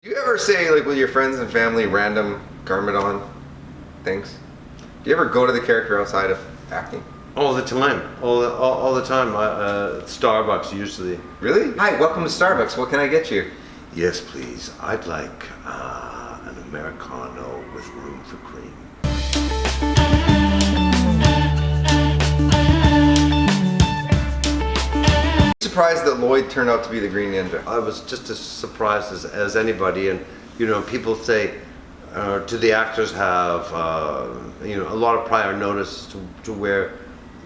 Do you ever say, like, with your friends and family, random GARMADON things? Do you ever go to the character outside of acting? All the time. All the time. Starbucks, usually. Really? Hi, welcome to Starbucks. What can I get you? Yes, please. I'd like an Americano with room for cream. Surprised that Lloyd turned out to be the Green Ninja. I was just as surprised as anybody, and you know, people say, do the actors have you know, a lot of prior notice to where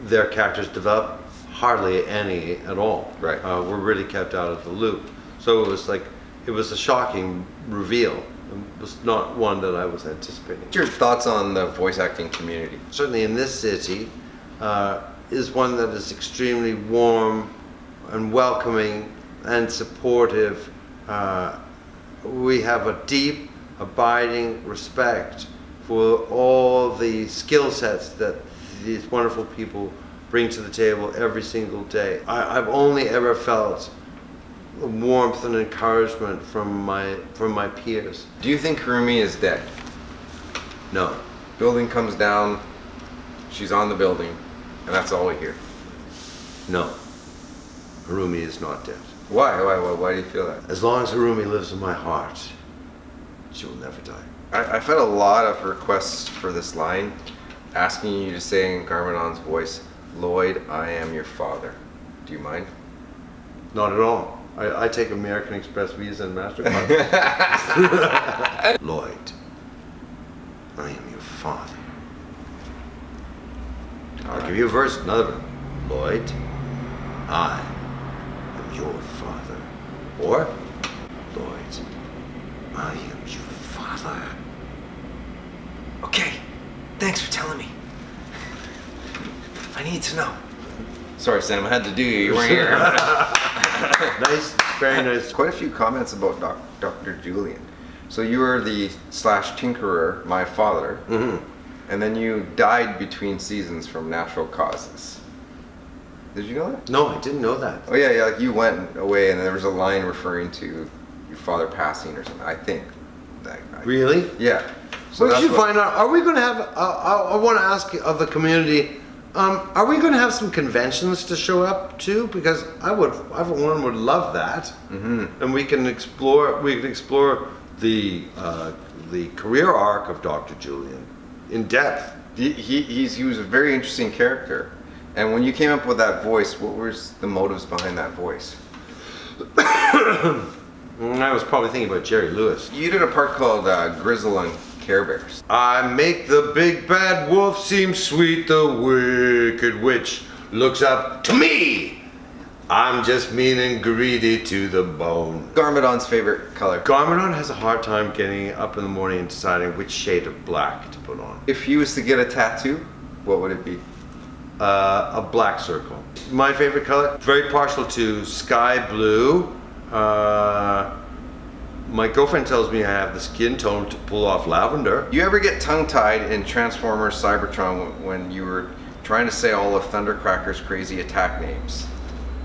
their characters develop? Hardly any at all. Right. We're really kept out of the loop. So it was like, it was a shocking reveal. It was not one that I was anticipating. What's your thoughts on the voice acting community? Certainly in this city is one that is extremely warm and welcoming and supportive. We have a deep, abiding respect for all the skill sets that these wonderful people bring to the table every single day. I've only ever felt warmth and encouragement from my peers. Do you think Harumi is dead? No. Building comes down, she's on the building, and that's all we hear. No. Harumi is not dead. Why do you feel that? As long as Harumi lives in my heart, she will never die. I've had a lot of requests for this line, asking you to say in GARMADON's voice, "Lloyd, I am your father." Do you mind? Not at all. I take American Express Visa and MasterCard. Lloyd, I am your father. I'll give you a verse, another one. Lloyd, I am your father. Or, Lloyd, I am your father. Okay, thanks for telling me. I need to know. Sorry, Sam, I had to do you. You weren't here. Nice, very nice. Quite a few comments about Dr. Julian. So you were the /tinkerer, my father, and then you died between seasons from natural causes. Did you know that? No, I didn't know that. Oh yeah, like you went away and there was a line referring to your father passing or something, I think. Really? Yeah. So What did you that's what- find out? Are we going to have, I want to ask of the community, are we going to have some conventions to show up to? Because everyone would love that. And we can explore the career arc of Dr. Julian in depth. He was a very interesting character. And when you came up with that voice, what was the motives behind that voice? I was probably thinking about Jerry Lewis. You did a part called Grizzle and Care Bears. I make the big bad wolf seem sweet, the wicked witch looks up to me. I'm just mean and greedy to the bone. GARMADON's favorite color. GARMADON has a hard time getting up in the morning and deciding which shade of black to put on. If you was to get a tattoo, what would it be? A black circle. My favorite color, very partial to sky blue. My girlfriend tells me I have the skin tone to pull off lavender. You ever get tongue-tied in Transformers Cybertron when you were trying to say all of Thundercracker's crazy attack names?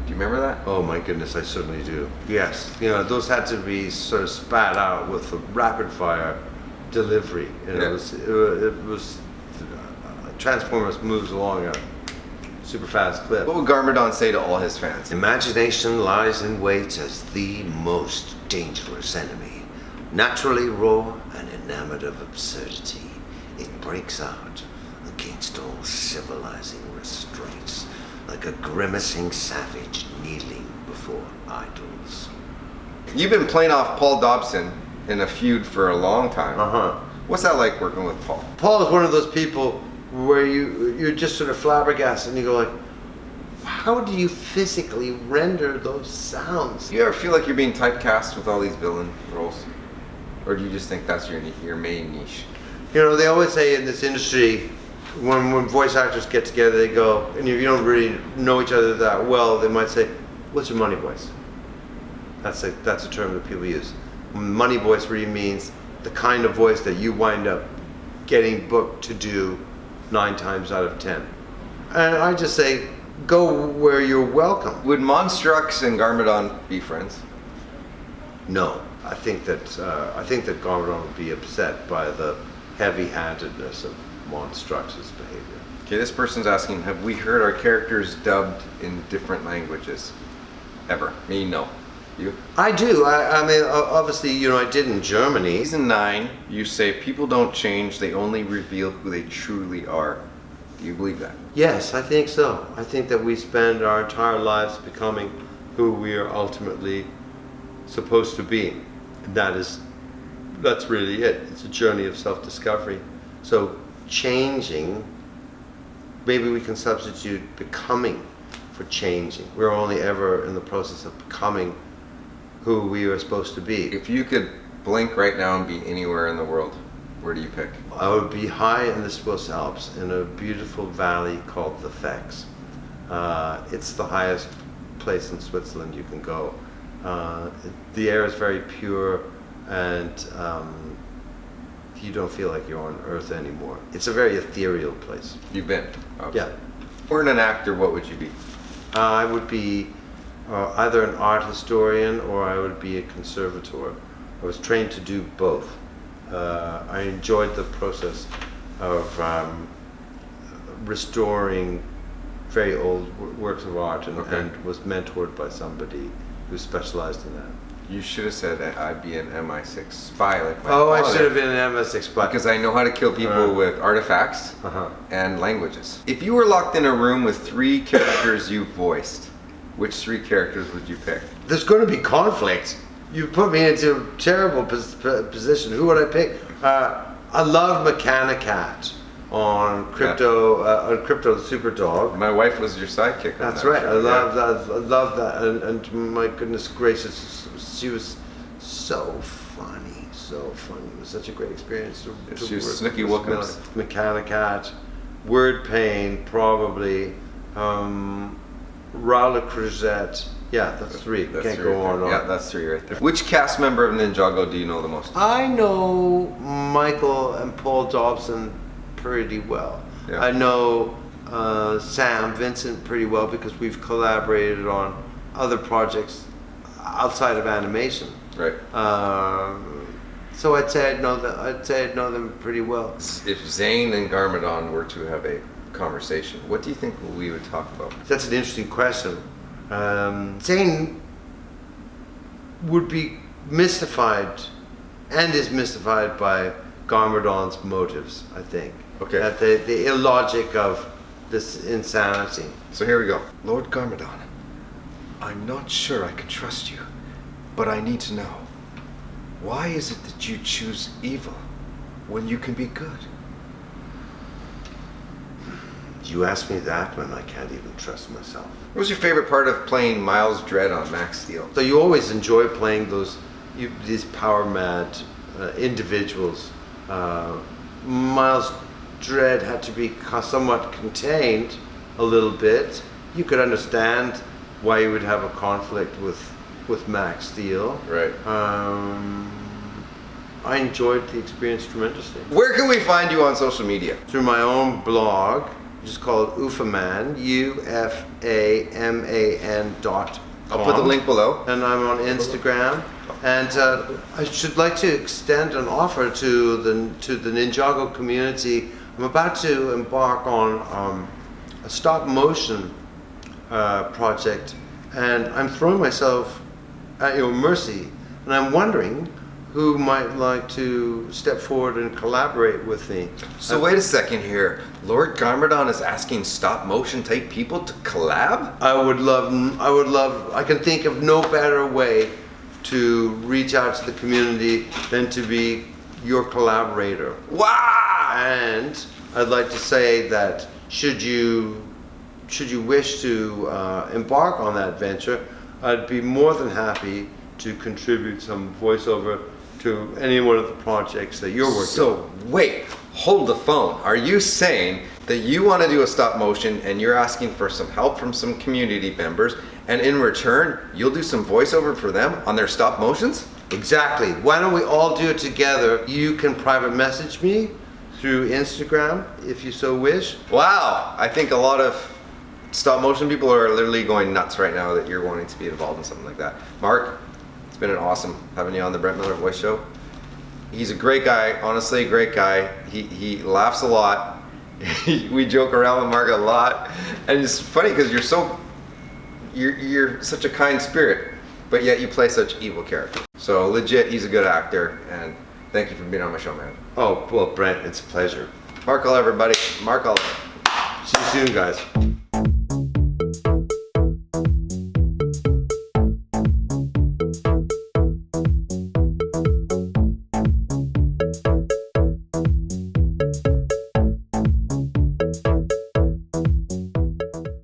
Do you remember that? Oh my goodness, I certainly do. Yes, you know, those had to be sort of spat out with a rapid fire delivery. And Yeah. it was Transformers moves along a super fast clip. What would GARMADON say to all his fans? Imagination lies in wait as the most dangerous enemy. Naturally raw and enamored of absurdity, it breaks out against all civilizing restraints, like a grimacing savage kneeling before idols. You've been playing off Paul Dobson in a feud for a long time. What's that like working with Paul? Paul is one of those people where you're just sort of flabbergasted and you go like, how do you physically render those sounds? Do you ever feel like you're being typecast with all these villain roles? Or do you just think that's your main niche? You know, they always say in this industry, when voice actors get together, they go, and you don't really know each other that well, they might say, what's your money voice? That's a term that people use. Money voice really means the kind of voice that you wind up getting booked to do 9 times out of 10. And I just say, go where you're welcome. Would Monstrux and GARMADON be friends? No. I think that GARMADON would be upset by the heavy-handedness of Monstrux's behavior. Okay, this person's asking, have we heard our characters dubbed in different languages? Ever? Me, no. You? I do. I mean, obviously, you know, I did in Germany. Season 9, you say people don't change, they only reveal who they truly are. Do you believe that? Yes, I think so. I think that we spend our entire lives becoming who we are ultimately supposed to be. And that's really it. It's a journey of self-discovery. So changing, maybe we can substitute becoming for changing. We're only ever in the process of becoming who we are supposed to be. If you could blink right now and be anywhere in the world, where do you pick? I would be high in the Swiss Alps in a beautiful valley called the Fecks. It's the highest place in Switzerland you can go. The air is very pure, and you don't feel like you're on Earth anymore. It's a very ethereal place. You've been? Yeah. If you weren't an actor, what would you be? I would be either an art historian or I would be a conservator. I was trained to do both. I enjoyed the process of restoring very old works of art and was mentored by somebody who specialized in that. You should have said that I'd be an MI6 spy like my Oh, father. I should have been an MI6 spy. Because I know how to kill people with artifacts and languages. If you were locked in a room with 3 characters you voiced, which 3 characters would you pick? There's going to be conflict. You put me into a terrible position. Who would I pick? I love Mechanicat on Crypto, the Superdog. My wife was your sidekick on That's that right. show. I love that. I love that. And my goodness gracious, she was so funny. So funny. It was such a great experience to She was work Snooki with Wilkins. Mechanicat, Word Pain, probably. Raoul Cruzette. Yeah, that's 3. That's Can't 3 go right on. there. Yeah, that's 3 right there. Which cast member of Ninjago do you know the most? I know Michael and Paul Dobson pretty well. Yeah. I know Sam Vincent pretty well because we've collaborated on other projects outside of animation. Right. So I'd say I'd know them pretty well. If Zane and Garmadon were to have a conversation, what do you think we would talk about? That's an interesting question. Zane would be mystified and is mystified by Garmadon's motives, I think. Okay. At the illogic of this insanity. So here we go. Lord Garmadon, I'm not sure I can trust you, but I need to know. Why is it that you choose evil when you can be good? You ask me that when I can't even trust myself. What was your favorite part of playing Miles Dredd on Max Steel? So you always enjoy playing these power mad individuals. Miles Dredd had to be somewhat contained a little bit. You could understand why you would have a conflict with Max Steel. Right. I enjoyed the experience tremendously. Where can we find you on social media? Through my own blog, which is called Ufaman, UFAMAN.com. I'll put the link below. And I'm on Instagram. And I should like to extend an offer to the Ninjago community. I'm about to embark on a stop motion project, and I'm throwing myself at your mercy. And I'm wondering who might like to step forward and collaborate with me. So wait a second here. Lord Garmadon is asking stop motion type people to collab? I would love, I can think of no better way to reach out to the community than to be your collaborator. Wow! And I'd like to say that should you wish to embark on that venture, I'd be more than happy to contribute some voiceover to any one of the projects that you're working on. So wait, hold the phone. Are you saying that you want to do a stop motion and you're asking for some help from some community members, and in return you'll do some voiceover for them on their stop motions? Exactly. Why don't we all do it together? You can private message me through Instagram if you so wish. Wow, I think a lot of stop motion people are literally going nuts right now that you're wanting to be involved in something like that. Mark, it's been an awesome having you on the Brent Miller Voice Show. He's a great guy, honestly, a great guy. He laughs a lot. We joke around with Mark a lot, and it's funny because you're such a kind spirit, but yet you play such evil characters. So legit, he's a good actor, and thank you for being on my show, man. Oh, well, Brent, it's a pleasure. Mark all everybody. Mark all. See you soon, guys.